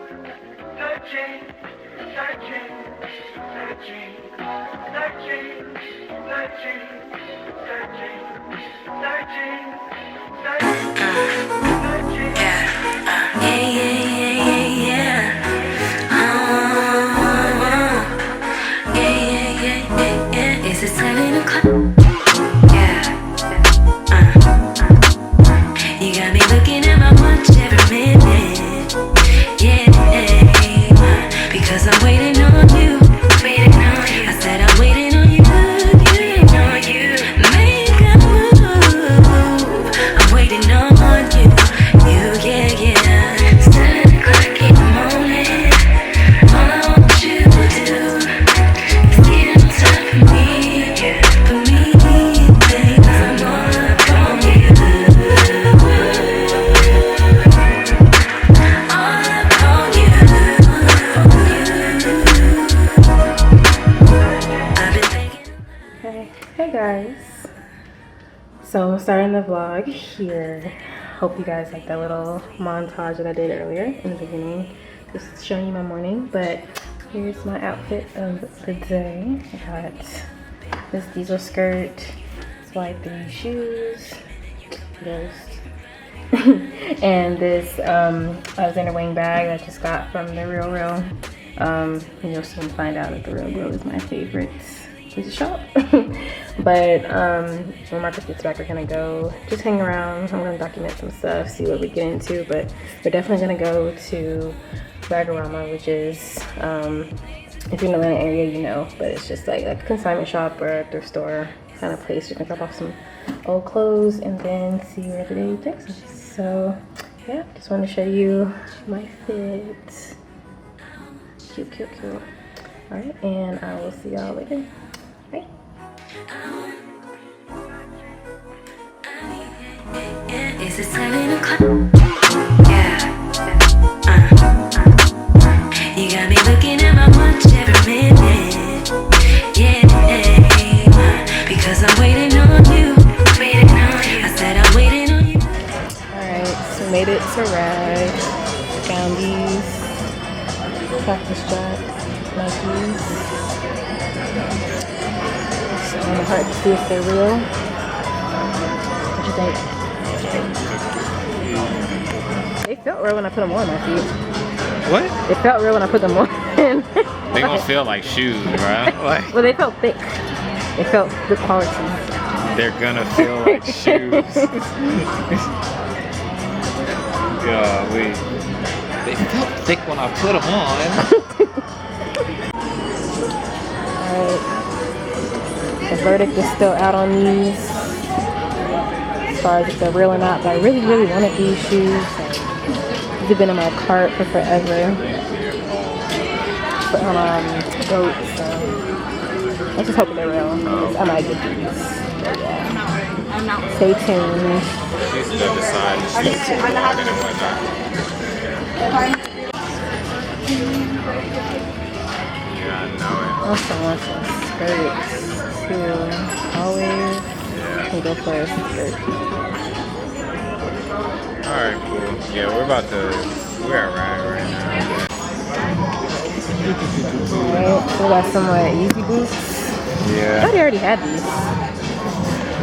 Is it 7 o'clock? You got me looking at my watch every minute. Because I'm waiting on you. I said I'm waiting on you. Make a move. I'm waiting on you. 7 o'clock in the morning. All I want you to do is get on top of me. For me, baby, I'm all up on you. All up on you. I've been thinking. Hey guys, so I'm starting the vlog here. Hope you guys like that little montage that I did earlier in the beginning, just showing you my morning. But here's my outfit of the day. I got this diesel skirt, this white 3 shoes, and this Alexander Wang bag that I just got from the Real. You'll soon find out that the Real is my favorite place to shop. But when Marcus gets back, we're gonna go just hang around. I'm gonna document some stuff, see what we get into, but we're definitely gonna go to Bagorama, which is if you're in the Atlanta area, you know, but it's just like a consignment shop or a thrift store kind of place. You can drop off some old clothes and then see where the day takes us. So yeah, just wanted to show you my fit. Cute. All right, and I will see y'all later. Bye. Is it 7 o'clock? You got me looking at my watch every minute. Because I'm waiting on you. I said I'm waiting on you. Alright, so we made it to Rag. Found these practice straps, Nikes. So I'm hard to see if they're real. What you think? They felt real when I put them on my feet. What? It felt real when I put them on. They gonna feel like shoes, right? Like, well, they felt thick. They felt good quality. they're gonna feel like shoes. Golly. They felt thick when I put them on. Alright. The verdict is still out on these, as far as if they're real or not, but I really wanted these shoes. These have been in my cart for forever. But on goat, so I'm just hoping they're real. I might get these. But yeah. Stay tuned. She's gonna decide if she's too long and whatnot. Yeah, I know it. Also want some skirts too. Always can go for a skirt. Alright, cool. Yeah, we're at Rag right now. Alright, so we got some Easy Boots. I Yeah. thought he already had these.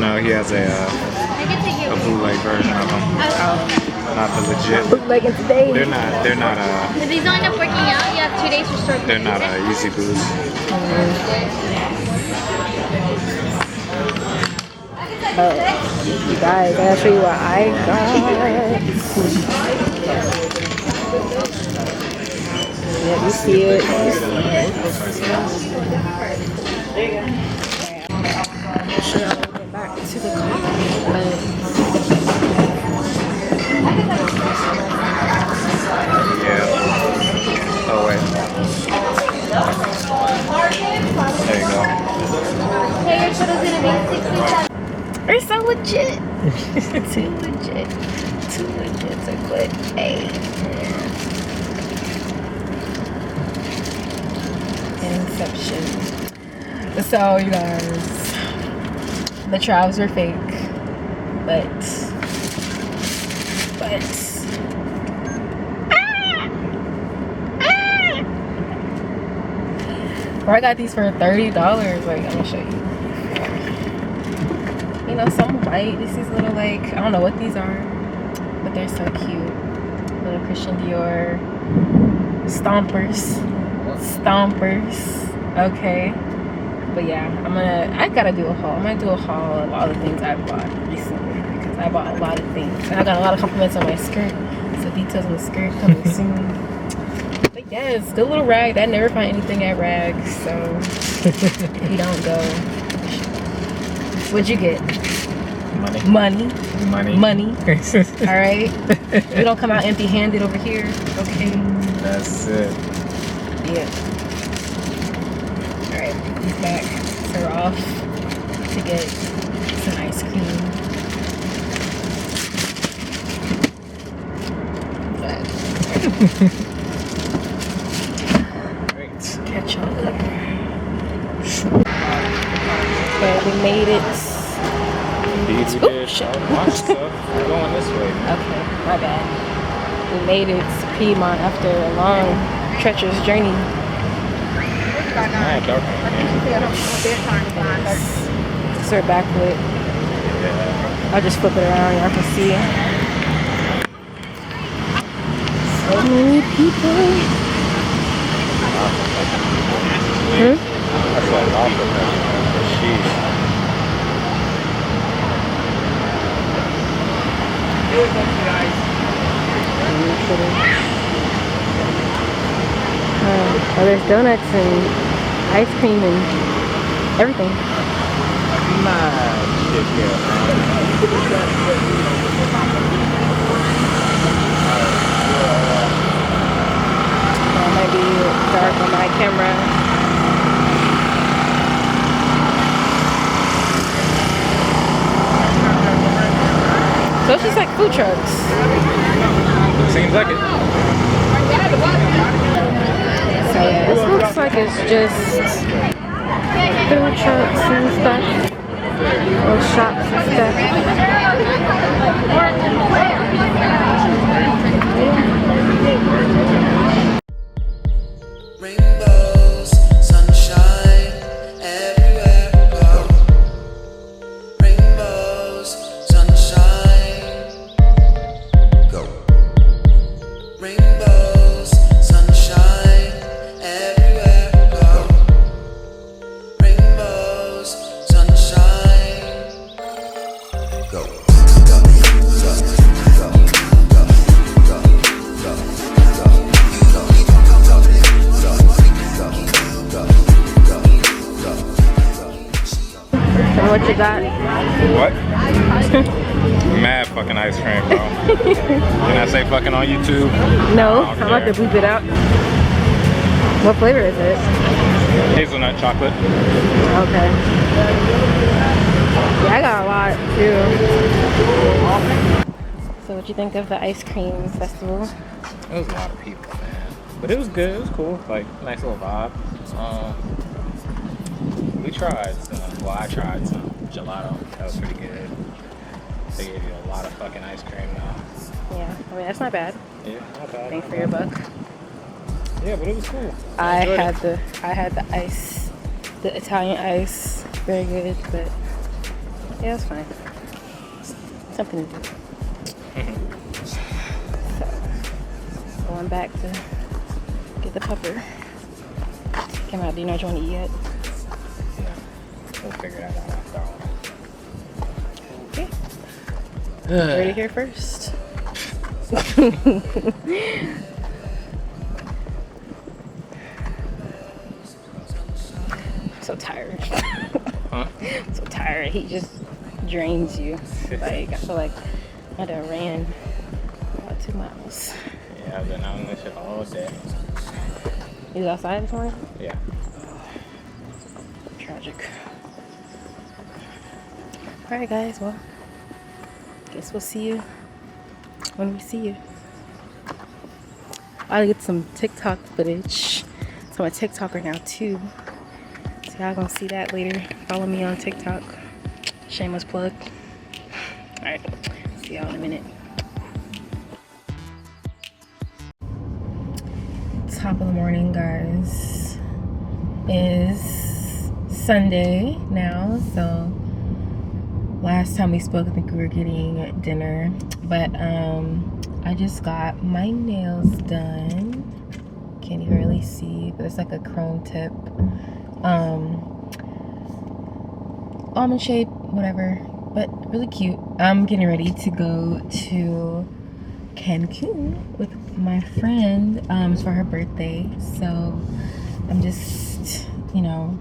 No, he has a bootleg version of them. Not the legit. Bootlegging today. They're not If these don't end up working out, you have 2 days to store. they're not Easy Boots. You guys, I gotta show you what I got. Yeah, you see it. Sure, I'll get back to the car. Yeah. Oh wait. There you go. Hey, your shuttle is gonna be 67. They're so legit. Too legit to quit. Hey. Inception. So you guys, the travels are fake, but Or I got these for $30. Like, I'm gonna show you. You know, some white. This is little, like, I don't know what these are, but they're so cute. Little Christian Dior stompers. Okay. But yeah, I gotta do a haul. I'm gonna do a haul of all the things I bought recently, because I bought a lot of things. And I got a lot of compliments on my skirt. So details on the skirt coming soon. But yeah, it's still a little rag. I never find anything at Rags, so if you don't go. What'd you get? Money. All right. We don't come out empty-handed over here. Okay. That's it. Yeah. All right. He's back. So we're off to get some ice cream. Great. Catch y'all later. But we made it. Indeed, we did. Shit. Watch stuff. We're going this way. Okay, my bad. We made it to Piedmont after a long, treacherous journey. Ah, dark. It's our backlit. Yeah. I'll just flip it around, y'all can see. So many people. That's like awful. Sheesh. Oh, there's donuts and ice cream and everything. Nah, shit, yeah. It might be dark on my camera. So it's just like food trucks. Seems like it. So yeah, this looks like it's just food trucks and stuff. Or shops and stuff. Rainbows, sunshine, everywhere I go. Rainbows, sunshine, go. Rainbows, sunshine, everywhere I go. Rainbows, sunshine, go. And what you got? What? Mad fucking ice cream, bro. Can I say fucking on YouTube? No, I I'm don't about to care. bleep it out. What flavor is it? Hazelnut chocolate. Okay. Yeah, I got a lot too. So what you think of the ice cream festival? It was a lot of people, man. But it was good. It was cool. Like, nice little vibe. We tried some, well, I tried some gelato. That was pretty good. They gave you a lot of fucking ice cream now. Yeah, I mean that's not bad. Yeah, not bad. Thanks for your buck. Yeah, but it was cool. I enjoyed had it. the ice, the Italian ice, very good, but yeah, it's fine. Something to do. So, going back to get the pupper. Came out, do you know what you want to eat yet? Yeah, we'll figure that out after all. Okay. Ready here first. So tired. Huh? So tired. He just drains you. Like I feel like I done ran about 2 miles. Yeah, I've been out in this shit all day. You was outside this morning? Yeah. Tragic. Alright guys, well, guess we'll see you when we see you. I'll get some TikTok footage. So I'm a TikToker now too. So y'all gonna see that later. Follow me on TikTok. Shameless plug. Alright, see y'all in a minute. Top of the morning, guys. is Sunday now, so last time we spoke I think we were getting dinner, but I just got my nails done. Can't even really see, but it's like a chrome tip, almond shape, whatever, but really cute. I'm getting ready to go to Cancun with my friend. It's for her birthday, so I'm just, you know,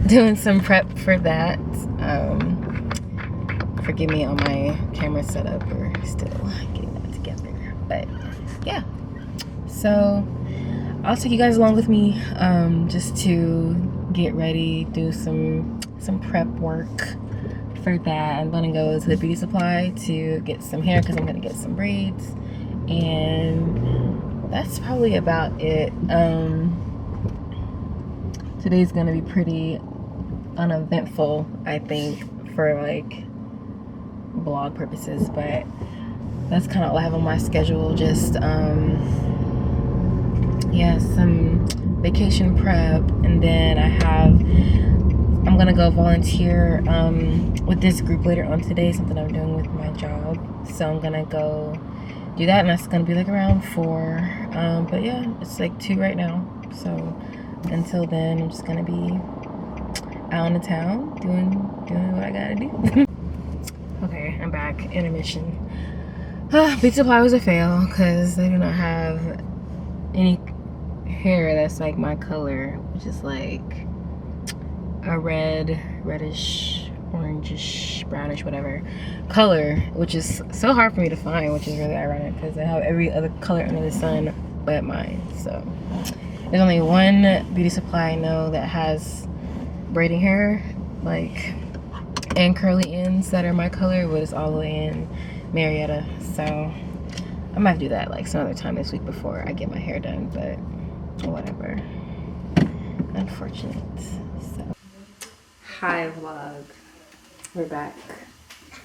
doing some prep for that. Forgive me on my camera setup, we're still getting that together, but yeah, so I'll take you guys along with me, just to get ready, do some prep work for that. I'm gonna go to the beauty supply to get some hair because I'm gonna get some braids, and that's probably about it. Today's gonna be pretty uneventful, I think, for like vlog purposes, but that's kind of all I have on my schedule. Just yeah, some vacation prep, and then I'm gonna go volunteer with this group later on today, something I'm doing with my job, so I'm gonna go do that, and that's gonna be like around 4, but yeah, it's like 2 right now, so until then I'm just gonna be out in the town doing what I gotta do. Okay, I'm back. Intermission. Beauty supply was a fail because they do not have any hair that's like my color, which is like a reddish, orangish, brownish, whatever color, which is so hard for me to find, which is really ironic because I have every other color under the sun but mine. So there's only one beauty supply I know that has braiding hair, like, and curly ends that are my color, but it's all the way in Marietta, so I might do that like some other time this week before I get my hair done, but whatever. Unfortunate. So hi vlog, we're back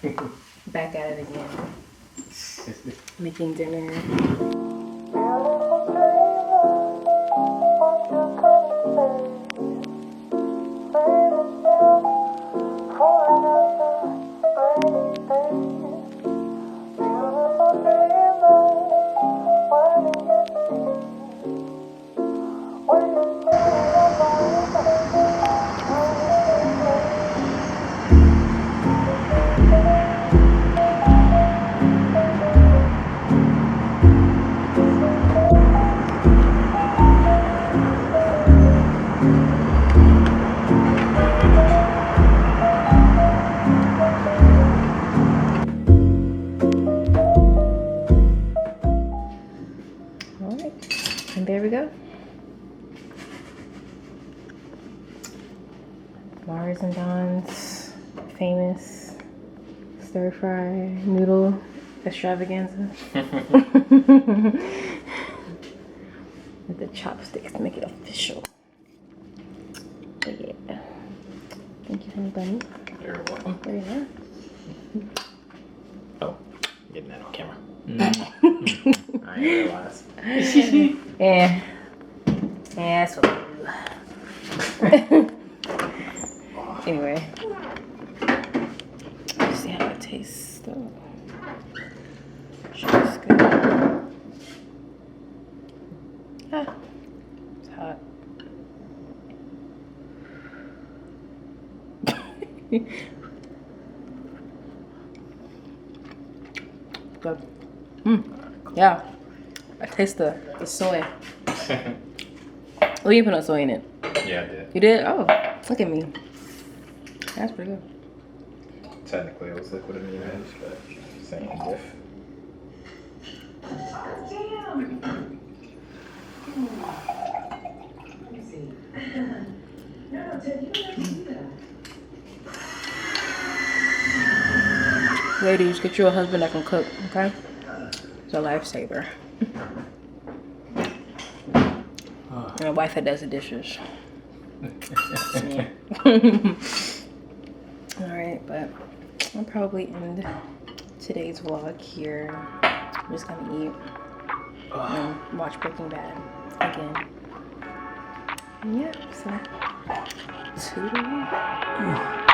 at it again, making dinner. And there we go. Mars and Don's famous stir fry noodle extravaganza. With the chopsticks to make it official. But yeah. Thank you, honey bunny. You're welcome. Very nice. Oh, getting that on camera. I didn't realize. Yeah. Yeah, that's what we do. Anyway. Let's see how it tastes though. Sure, good. Ah, it's hot. Good. Yeah. I taste the soy. Oh, you put no soy in it. Yeah, I did. You did? Oh, look at me. That's pretty good. Technically, it was liquid image, but same diff. Ladies, get you a husband that can cook, okay? It's a lifesaver. And a wife that does the dishes. Yeah. Alright, but I'll probably end today's vlog here. I'm just gonna eat and watch Breaking Bad again. Yeah, so toodaloo.